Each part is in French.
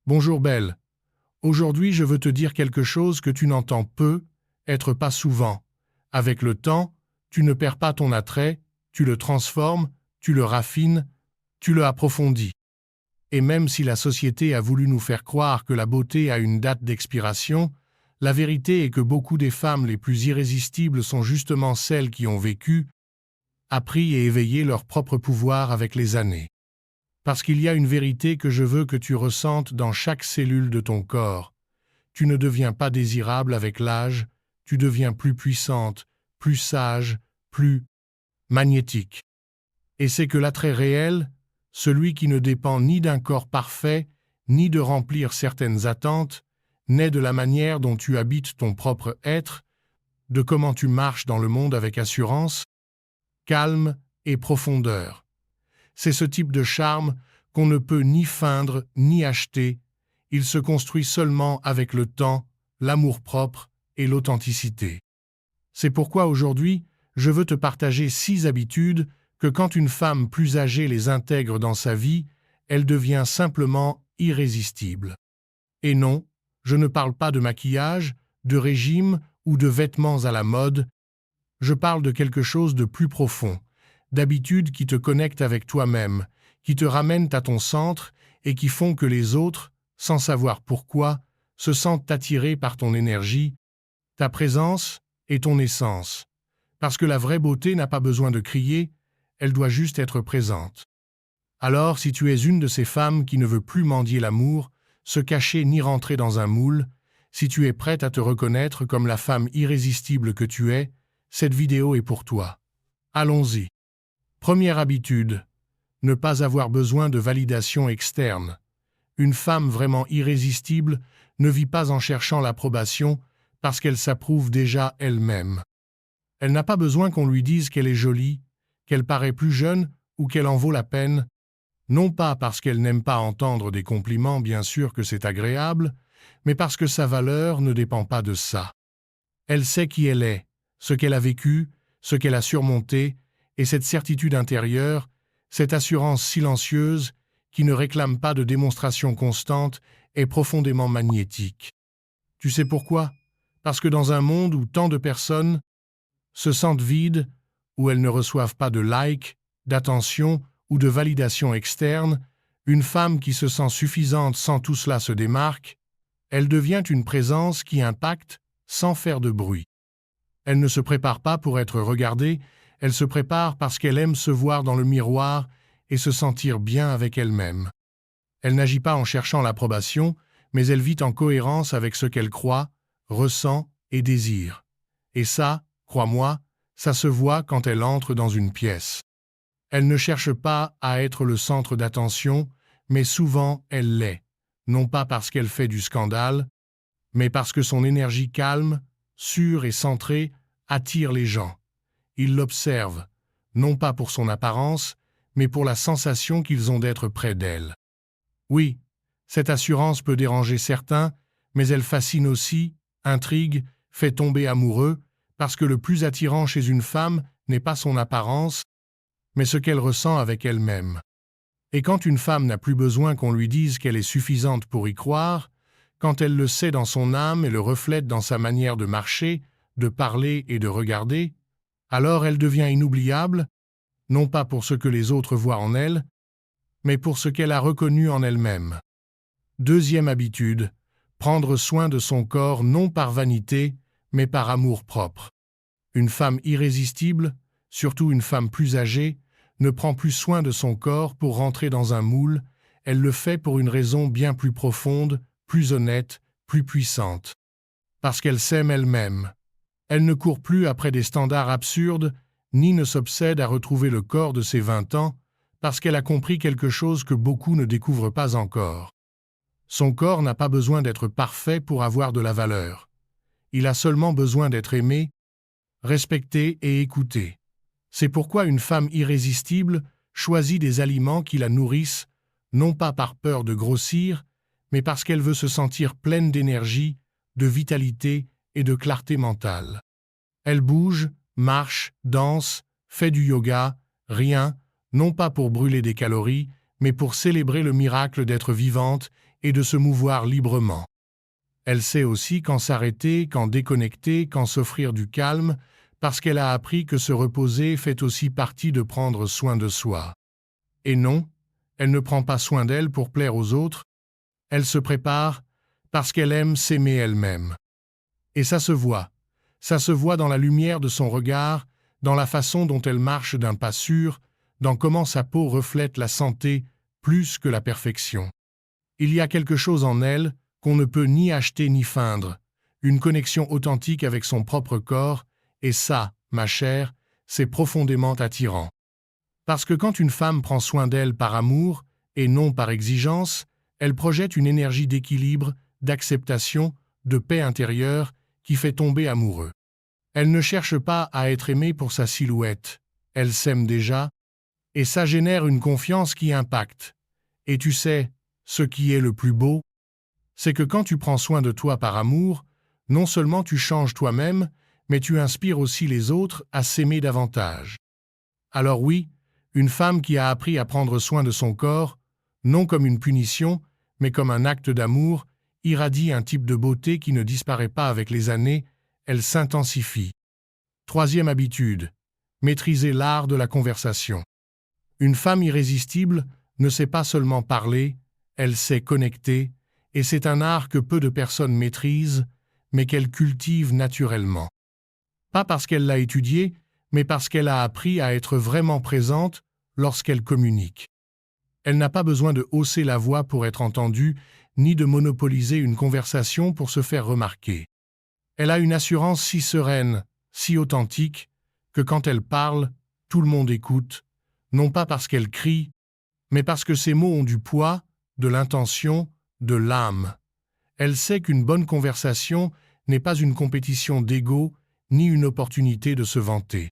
Bonjour belle. Aujourd'hui je veux te dire quelque chose que tu n'entends peu, être pas souvent. Avec le temps, tu ne perds pas ton attrait, tu le transformes, tu le raffines, tu le approfondis. Et même si la société a voulu nous faire croire que la beauté a une date d'expiration, la vérité est que beaucoup des femmes les plus irrésistibles sont justement celles qui ont vécu, appris et éveillé leur propre pouvoir avec les années. Parce qu'il y a une vérité que je veux que tu ressentes dans chaque cellule de ton corps. Tu ne deviens pas désirable avec l'âge, tu deviens plus puissante, plus sage, plus magnétique. Et c'est que l'attrait réel, celui qui ne dépend ni d'un corps parfait, ni de remplir certaines attentes, naît de la manière dont tu habites ton propre être, de comment tu marches dans le monde avec assurance, calme et profondeur. C'est ce type de charme qu'on ne peut ni feindre ni acheter, il se construit seulement avec le temps, l'amour-propre et l'authenticité. C'est pourquoi aujourd'hui, je veux te partager 6 habitudes que quand une femme plus âgée les intègre dans sa vie, elle devient simplement irrésistible. Et non, je ne parle pas de maquillage, de régime ou de vêtements à la mode, je parle de quelque chose de plus profond, d'habitudes qui te connectent avec toi-même, qui te ramènent à ton centre et qui font que les autres, sans savoir pourquoi, se sentent attirés par ton énergie, ta présence et ton essence. Parce que la vraie beauté n'a pas besoin de crier, elle doit juste être présente. Alors, si tu es une de ces femmes qui ne veut plus mendier l'amour, se cacher ni rentrer dans un moule, si tu es prête à te reconnaître comme la femme irrésistible que tu es, cette vidéo est pour toi. Allons-y. Première habitude, ne pas avoir besoin de validation externe. Une femme vraiment irrésistible ne vit pas en cherchant l'approbation parce qu'elle s'approuve déjà elle-même. Elle n'a pas besoin qu'on lui dise qu'elle est jolie, qu'elle paraît plus jeune ou qu'elle en vaut la peine, non pas parce qu'elle n'aime pas entendre des compliments, bien sûr que c'est agréable, mais parce que sa valeur ne dépend pas de ça. Elle sait qui elle est, ce qu'elle a vécu, ce qu'elle a surmonté, et cette certitude intérieure, cette assurance silencieuse, qui ne réclame pas de démonstration constante, est profondément magnétique. Tu sais pourquoi? Parce que dans un monde où tant de personnes se sentent vides, où elles ne reçoivent pas de likes, d'attention ou de validation externe, une femme qui se sent suffisante sans tout cela se démarque, elle devient une présence qui impacte sans faire de bruit. Elle ne se prépare pas pour être regardée, elle se prépare parce qu'elle aime se voir dans le miroir et se sentir bien avec elle-même. Elle n'agit pas en cherchant l'approbation, mais elle vit en cohérence avec ce qu'elle croit, ressent et désire. Et ça, crois-moi, ça se voit quand elle entre dans une pièce. Elle ne cherche pas à être le centre d'attention, mais souvent elle l'est, non pas parce qu'elle fait du scandale, mais parce que son énergie calme, sûre et centrée, attire les gens. Ils l'observent, non pas pour son apparence, mais pour la sensation qu'ils ont d'être près d'elle. Oui, cette assurance peut déranger certains, mais elle fascine aussi, intrigue, fait tomber amoureux, parce que le plus attirant chez une femme n'est pas son apparence, mais ce qu'elle ressent avec elle-même. Et quand une femme n'a plus besoin qu'on lui dise qu'elle est suffisante pour y croire, quand elle le sait dans son âme et le reflète dans sa manière de marcher, de parler et de regarder, alors elle devient inoubliable, non pas pour ce que les autres voient en elle, mais pour ce qu'elle a reconnu en elle-même. Deuxième habitude, prendre soin de son corps non par vanité, mais par amour-propre. Une femme irrésistible, surtout une femme plus âgée, ne prend plus soin de son corps pour rentrer dans un moule, elle le fait pour une raison bien plus profonde, plus honnête, plus puissante. Parce qu'elle s'aime elle-même. Elle ne court plus après des standards absurdes, ni ne s'obsède à retrouver le corps de ses 20 ans, parce qu'elle a compris quelque chose que beaucoup ne découvrent pas encore. Son corps n'a pas besoin d'être parfait pour avoir de la valeur. Il a seulement besoin d'être aimé, respecté et écouté. C'est pourquoi une femme irrésistible choisit des aliments qui la nourrissent, non pas par peur de grossir, mais parce qu'elle veut se sentir pleine d'énergie, de vitalité et de clarté mentale. Elle bouge, marche, danse, fait du yoga, rien, non pas pour brûler des calories, mais pour célébrer le miracle d'être vivante et de se mouvoir librement. Elle sait aussi quand s'arrêter, quand déconnecter, quand s'offrir du calme, parce qu'elle a appris que se reposer fait aussi partie de prendre soin de soi. Et non, elle ne prend pas soin d'elle pour plaire aux autres, elle se prépare parce qu'elle aime s'aimer elle-même. Et ça se voit dans la lumière de son regard, dans la façon dont elle marche d'un pas sûr, dans comment sa peau reflète la santé plus que la perfection. Il y a quelque chose en elle qu'on ne peut ni acheter ni feindre, une connexion authentique avec son propre corps, et ça, ma chère, c'est profondément attirant. Parce que quand une femme prend soin d'elle par amour, et non par exigence, elle projette une énergie d'équilibre, d'acceptation, de paix intérieure, qui fait tomber amoureux. Elle ne cherche pas à être aimée pour sa silhouette, elle s'aime déjà, et ça génère une confiance qui impacte. Et tu sais, ce qui est le plus beau, c'est que quand tu prends soin de toi par amour, non seulement tu changes toi-même, mais tu inspires aussi les autres à s'aimer davantage. Alors oui, une femme qui a appris à prendre soin de son corps, non comme une punition, mais comme un acte d'amour, irradie un type de beauté qui ne disparaît pas avec les années, elle s'intensifie. Troisième habitude, maîtriser l'art de la conversation. Une femme irrésistible ne sait pas seulement parler, elle sait connecter, et c'est un art que peu de personnes maîtrisent, mais qu'elle cultive naturellement. Pas parce qu'elle l'a étudié, mais parce qu'elle a appris à être vraiment présente lorsqu'elle communique. Elle n'a pas besoin de hausser la voix pour être entendue, ni de monopoliser une conversation pour se faire remarquer. Elle a une assurance si sereine, si authentique, que quand elle parle, tout le monde écoute, non pas parce qu'elle crie, mais parce que ses mots ont du poids, de l'intention, de l'âme. Elle sait qu'une bonne conversation n'est pas une compétition d'ego, ni une opportunité de se vanter.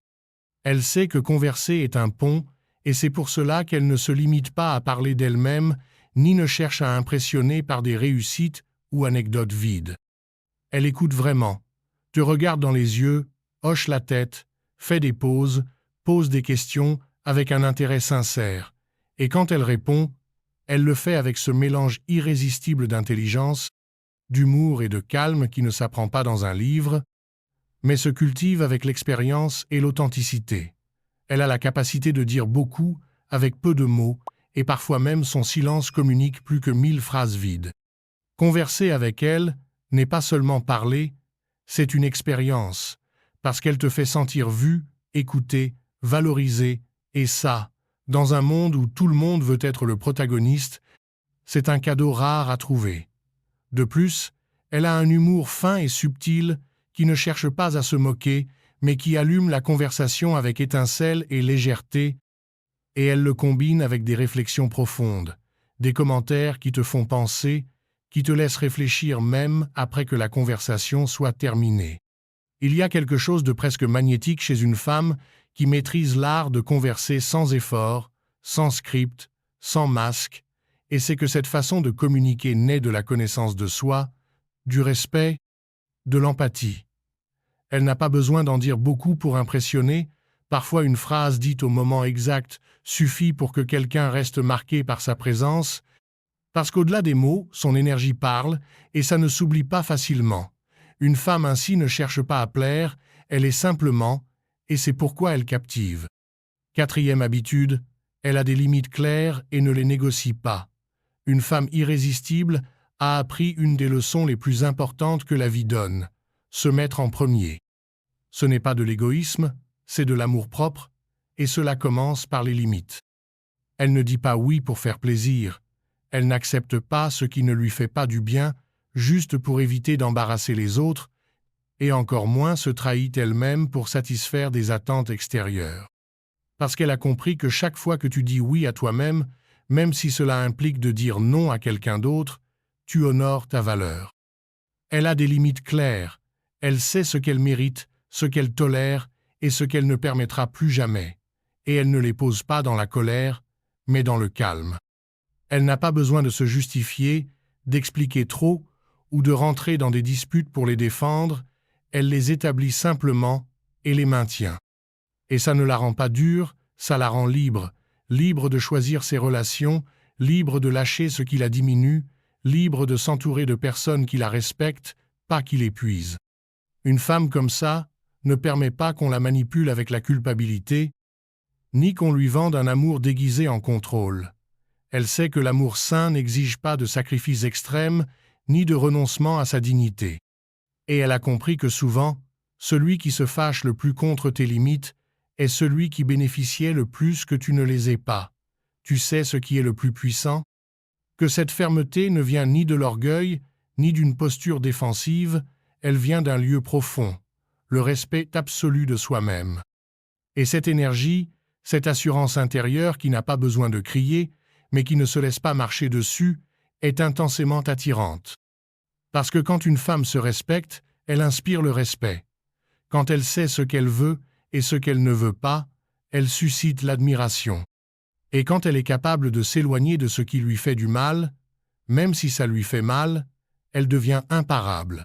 Elle sait que converser est un pont, et c'est pour cela qu'elle ne se limite pas à parler d'elle-même, ni ne cherche à impressionner par des réussites ou anecdotes vides. Elle écoute vraiment, te regarde dans les yeux, hoche la tête, fait des pauses, pose des questions avec un intérêt sincère, et quand elle répond, elle le fait avec ce mélange irrésistible d'intelligence, d'humour et de calme qui ne s'apprend pas dans un livre, mais se cultive avec l'expérience et l'authenticité. Elle a la capacité de dire beaucoup avec peu de mots, et parfois même son silence communique plus que 1000 phrases vides. Converser avec elle n'est pas seulement parler, c'est une expérience, parce qu'elle te fait sentir vue, écoutée, valorisée, et ça, dans un monde où tout le monde veut être le protagoniste, c'est un cadeau rare à trouver. De plus, elle a un humour fin et subtil qui ne cherche pas à se moquer, mais qui allume la conversation avec étincelle et légèreté, et elle le combine avec des réflexions profondes, des commentaires qui te font penser, qui te laissent réfléchir même après que la conversation soit terminée. Il y a quelque chose de presque magnétique chez une femme qui maîtrise l'art de converser sans effort, sans script, sans masque, et c'est que cette façon de communiquer naît de la connaissance de soi, du respect, de l'empathie. Elle n'a pas besoin d'en dire beaucoup pour impressionner, parfois une phrase dite au moment exact suffit pour que quelqu'un reste marqué par sa présence, parce qu'au-delà des mots, son énergie parle, et ça ne s'oublie pas facilement. Une femme ainsi ne cherche pas à plaire, elle est simplement, et c'est pourquoi elle captive. Quatrième habitude, elle a des limites claires et ne les négocie pas. Une femme irrésistible a appris une des leçons les plus importantes que la vie donne, se mettre en premier. Ce n'est pas de l'égoïsme, c'est de l'amour-propre, et cela commence par les limites. Elle ne dit pas oui pour faire plaisir, elle n'accepte pas ce qui ne lui fait pas du bien, juste pour éviter d'embarrasser les autres, et encore moins se trahit elle-même pour satisfaire des attentes extérieures. Parce qu'elle a compris que chaque fois que tu dis oui à toi-même, même si cela implique de dire non à quelqu'un d'autre, tu honores ta valeur. Elle a des limites claires, elle sait ce qu'elle mérite, ce qu'elle tolère et ce qu'elle ne permettra plus jamais, et elle ne les pose pas dans la colère, mais dans le calme. Elle n'a pas besoin de se justifier, d'expliquer trop ou de rentrer dans des disputes pour les défendre, elle les établit simplement et les maintient. Et ça ne la rend pas dure, ça la rend libre, libre de choisir ses relations, libre de lâcher ce qui la diminue, libre de s'entourer de personnes qui la respectent, pas qui l'épuisent. Une femme comme ça ne permet pas qu'on la manipule avec la culpabilité, ni qu'on lui vende un amour déguisé en contrôle. Elle sait que l'amour sain n'exige pas de sacrifices extrêmes, ni de renoncement à sa dignité. Et elle a compris que souvent, celui qui se fâche le plus contre tes limites est celui qui bénéficiait le plus que tu ne les aies pas. Tu sais ce qui est le plus puissant? Que cette fermeté ne vient ni de l'orgueil, ni d'une posture défensive, elle vient d'un lieu profond, le respect absolu de soi-même. Et cette énergie, cette assurance intérieure qui n'a pas besoin de crier, mais qui ne se laisse pas marcher dessus, est intensément attirante. Parce que quand une femme se respecte, elle inspire le respect. Quand elle sait ce qu'elle veut et ce qu'elle ne veut pas, elle suscite l'admiration. Et quand elle est capable de s'éloigner de ce qui lui fait du mal, même si ça lui fait mal, elle devient imparable.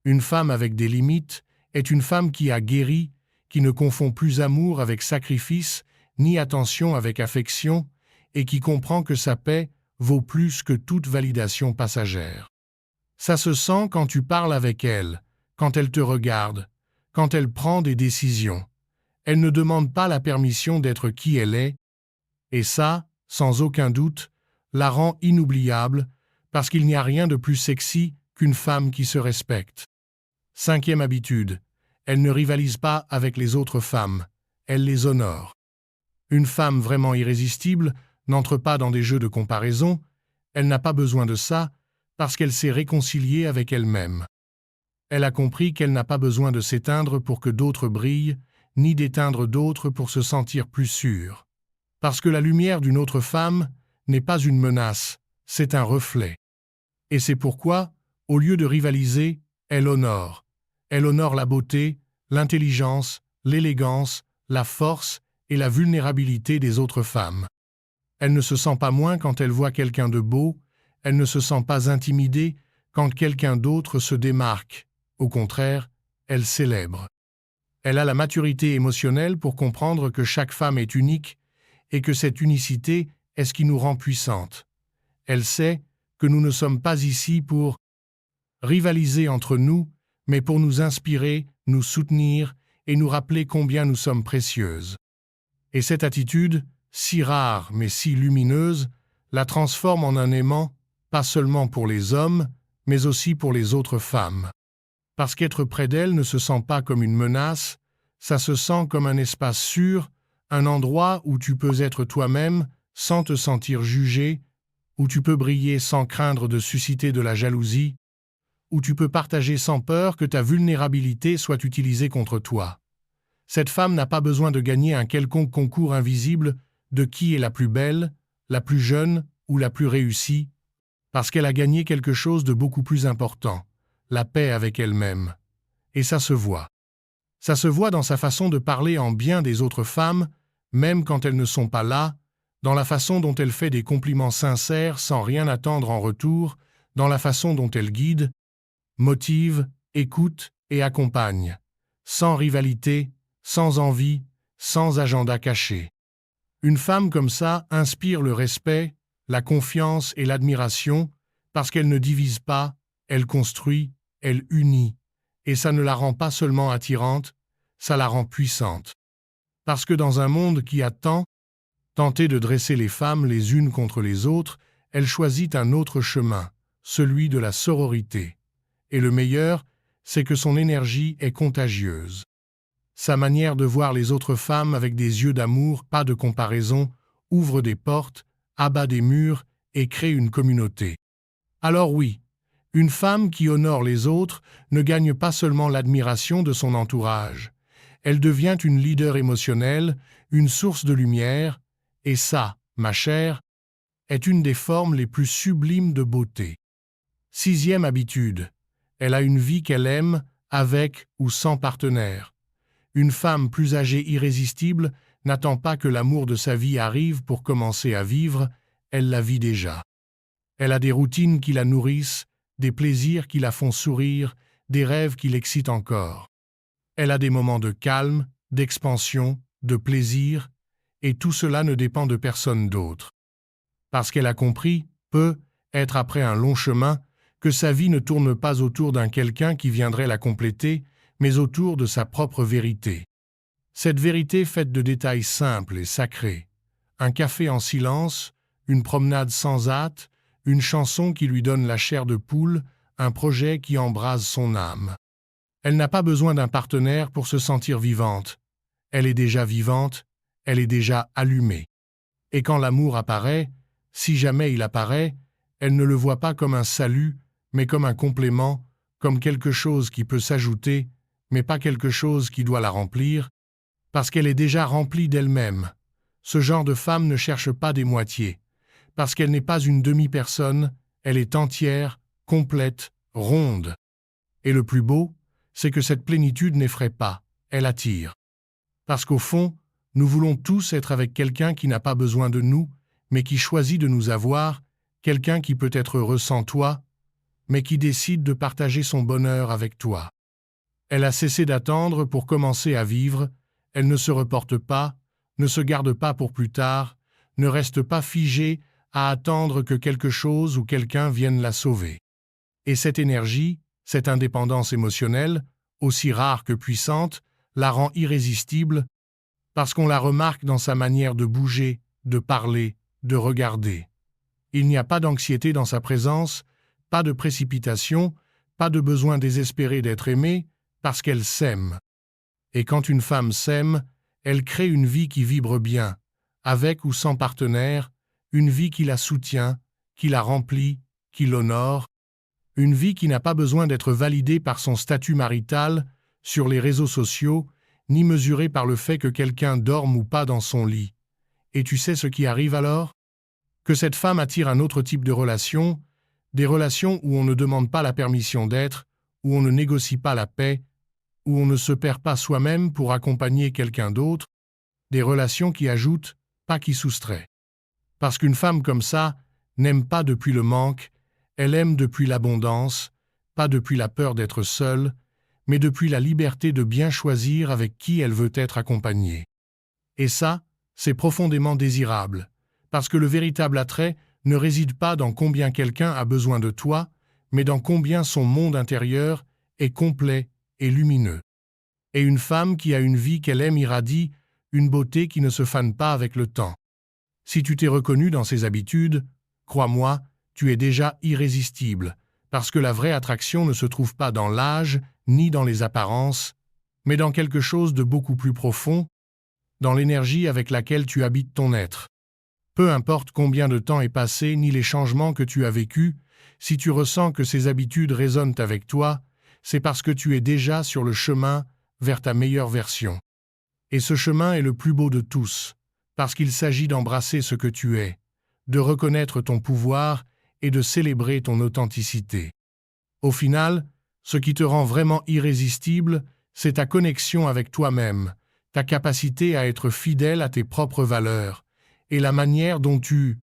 Une femme avec des limites est une femme qui a guéri, qui ne confond plus amour avec sacrifice, ni attention avec affection, et qui comprend que sa paix vaut plus que toute validation passagère. Ça se sent quand tu parles avec elle, quand elle te regarde, quand elle prend des décisions. Elle ne demande pas la permission d'être qui elle est, et ça, sans aucun doute, la rend inoubliable, parce qu'il n'y a rien de plus sexy qu'une femme qui se respecte. 5e habitude, elle ne rivalise pas avec les autres femmes, elle les honore. Une femme vraiment irrésistible n'entre pas dans des jeux de comparaison, elle n'a pas besoin de ça, parce qu'elle s'est réconciliée avec elle-même. Elle a compris qu'elle n'a pas besoin de s'éteindre pour que d'autres brillent, ni d'éteindre d'autres pour se sentir plus sûre. Parce que la lumière d'une autre femme n'est pas une menace, c'est un reflet. Et c'est pourquoi, au lieu de rivaliser, elle honore. Elle honore la beauté, l'intelligence, l'élégance, la force et la vulnérabilité des autres femmes. Elle ne se sent pas moins quand elle voit quelqu'un de beau, elle ne se sent pas intimidée quand quelqu'un d'autre se démarque. Au contraire, elle célèbre. Elle a la maturité émotionnelle pour comprendre que chaque femme est unique et que cette unicité est ce qui nous rend puissantes. Elle sait que nous ne sommes pas ici pour rivaliser entre nous, mais pour nous inspirer, nous soutenir et nous rappeler combien nous sommes précieuses. Et cette attitude, si rare mais si lumineuse, la transforme en un aimant, pas seulement pour les hommes, mais aussi pour les autres femmes. Parce qu'être près d'elle ne se sent pas comme une menace, ça se sent comme un espace sûr, un endroit où tu peux être toi-même sans te sentir jugé, où tu peux briller sans craindre de susciter de la jalousie, où tu peux partager sans peur que ta vulnérabilité soit utilisée contre toi. Cette femme n'a pas besoin de gagner un quelconque concours invisible de qui est la plus belle, la plus jeune ou la plus réussie, parce qu'elle a gagné quelque chose de beaucoup plus important, la paix avec elle-même. Et ça se voit. Ça se voit dans sa façon de parler en bien des autres femmes, même quand elles ne sont pas là, dans la façon dont elle fait des compliments sincères sans rien attendre en retour, dans la façon dont elle guide, motive, écoute et accompagne, sans rivalité, sans envie, sans agenda caché. Une femme comme ça inspire le respect, la confiance et l'admiration parce qu'elle ne divise pas, elle construit, elle unit. Et ça ne la rend pas seulement attirante, ça la rend puissante. Parce que dans un monde qui a tenté de dresser les femmes les unes contre les autres, elle choisit un autre chemin, celui de la sororité. Et le meilleur, c'est que son énergie est contagieuse. Sa manière de voir les autres femmes avec des yeux d'amour, pas de comparaison, ouvre des portes, abat des murs et crée une communauté. Alors oui, une femme qui honore les autres ne gagne pas seulement l'admiration de son entourage. Elle devient une leader émotionnelle, une source de lumière, et ça, ma chère, est une des formes les plus sublimes de beauté. 6e habitude. Elle a une vie qu'elle aime, avec ou sans partenaire. Une femme plus âgée irrésistible n'attend pas que l'amour de sa vie arrive pour commencer à vivre, elle la vit déjà. Elle a des routines qui la nourrissent, des plaisirs qui la font sourire, des rêves qui l'excitent encore. Elle a des moments de calme, d'expansion, de plaisir, et tout cela ne dépend de personne d'autre. Parce qu'elle a compris, peu, être après un long chemin, que sa vie ne tourne pas autour d'un quelqu'un qui viendrait la compléter, mais autour de sa propre vérité. Cette vérité faite de détails simples et sacrés. Un café en silence, une promenade sans hâte, une chanson qui lui donne la chair de poule, un projet qui embrase son âme. Elle n'a pas besoin d'un partenaire pour se sentir vivante. Elle est déjà vivante, elle est déjà allumée. Et quand l'amour apparaît, si jamais il apparaît, elle ne le voit pas comme un salut, mais comme un complément, comme quelque chose qui peut s'ajouter, mais pas quelque chose qui doit la remplir, parce qu'elle est déjà remplie d'elle-même. Ce genre de femme ne cherche pas des moitiés, parce qu'elle n'est pas une demi-personne, elle est entière, complète, ronde. Et le plus beau, c'est que cette plénitude n'effraie pas, elle attire. Parce qu'au fond, nous voulons tous être avec quelqu'un qui n'a pas besoin de nous, mais qui choisit de nous avoir, quelqu'un qui peut être heureux sans toi, mais qui décide de partager son bonheur avec toi. Elle a cessé d'attendre pour commencer à vivre, elle ne se reporte pas, ne se garde pas pour plus tard, ne reste pas figée à attendre que quelque chose ou quelqu'un vienne la sauver. Et cette énergie, cette indépendance émotionnelle, aussi rare que puissante, la rend irrésistible, parce qu'on la remarque dans sa manière de bouger, de parler, de regarder. Il n'y a pas d'anxiété dans sa présence, pas de précipitation, pas de besoin désespéré d'être aimée, parce qu'elle s'aime. Et quand une femme s'aime, elle crée une vie qui vibre bien, avec ou sans partenaire, une vie qui la soutient, qui la remplit, qui l'honore, une vie qui n'a pas besoin d'être validée par son statut marital, sur les réseaux sociaux, ni mesurée par le fait que quelqu'un dorme ou pas dans son lit. Et tu sais ce qui arrive alors? Que cette femme attire un autre type de relations, des relations où on ne demande pas la permission d'être, où on ne négocie pas la paix, où on ne se perd pas soi-même pour accompagner quelqu'un d'autre, des relations qui ajoutent, pas qui soustraient. Parce qu'une femme comme ça n'aime pas depuis le manque, elle aime depuis l'abondance, pas depuis la peur d'être seule, mais depuis la liberté de bien choisir avec qui elle veut être accompagnée. Et ça, c'est profondément désirable, parce que le véritable attrait ne réside pas dans combien quelqu'un a besoin de toi, mais dans combien son monde intérieur est complet et lumineux. Et une femme qui a une vie qu'elle aime irradie, une beauté qui ne se fane pas avec le temps. Si tu t'es reconnu dans ses habitudes, crois-moi, tu es déjà irrésistible, parce que la vraie attraction ne se trouve pas dans l'âge ni dans les apparences, mais dans quelque chose de beaucoup plus profond, dans l'énergie avec laquelle tu habites ton être. Peu importe combien de temps est passé ni les changements que tu as vécus, si tu ressens que ces habitudes résonnent avec toi, c'est parce que tu es déjà sur le chemin vers ta meilleure version. Et ce chemin est le plus beau de tous, parce qu'il s'agit d'embrasser ce que tu es, de reconnaître ton pouvoir et de célébrer ton authenticité. Au final, ce qui te rend vraiment irrésistible, c'est ta connexion avec toi-même, ta capacité à être fidèle à tes propres valeurs, et la manière dont tu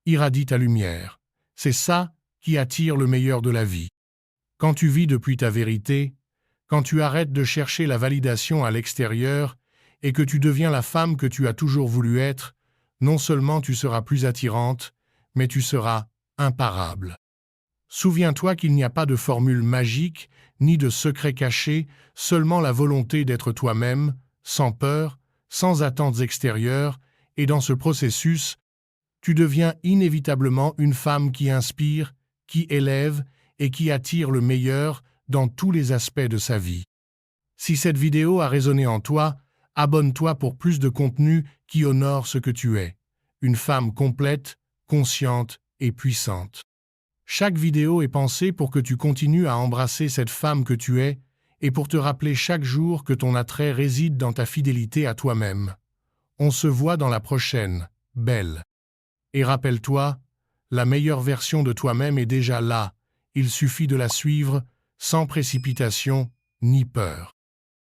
irradies ta lumière. C'est ça qui attire le meilleur de la vie. Quand tu vis depuis ta vérité, quand tu arrêtes de chercher la validation à l'extérieur et que tu deviens la femme que tu as toujours voulu être, non seulement tu seras plus attirante, mais tu seras imparable. Souviens-toi qu'il n'y a pas de formule magique, ni de secret caché, seulement la volonté d'être toi-même, sans peur, sans attentes extérieures, et dans ce processus, tu deviens inévitablement une femme qui inspire, qui élève et qui attire le meilleur dans tous les aspects de sa vie. Si cette vidéo a résonné en toi, abonne-toi pour plus de contenu qui honore ce que tu es, une femme complète, consciente et puissante. Chaque vidéo est pensée pour que tu continues à embrasser cette femme que tu es et pour te rappeler chaque jour que ton attrait réside dans ta fidélité à toi-même. On se voit dans la prochaine, belle. Et rappelle-toi, la meilleure version de toi-même est déjà là, il suffit de la suivre sans précipitation ni peur.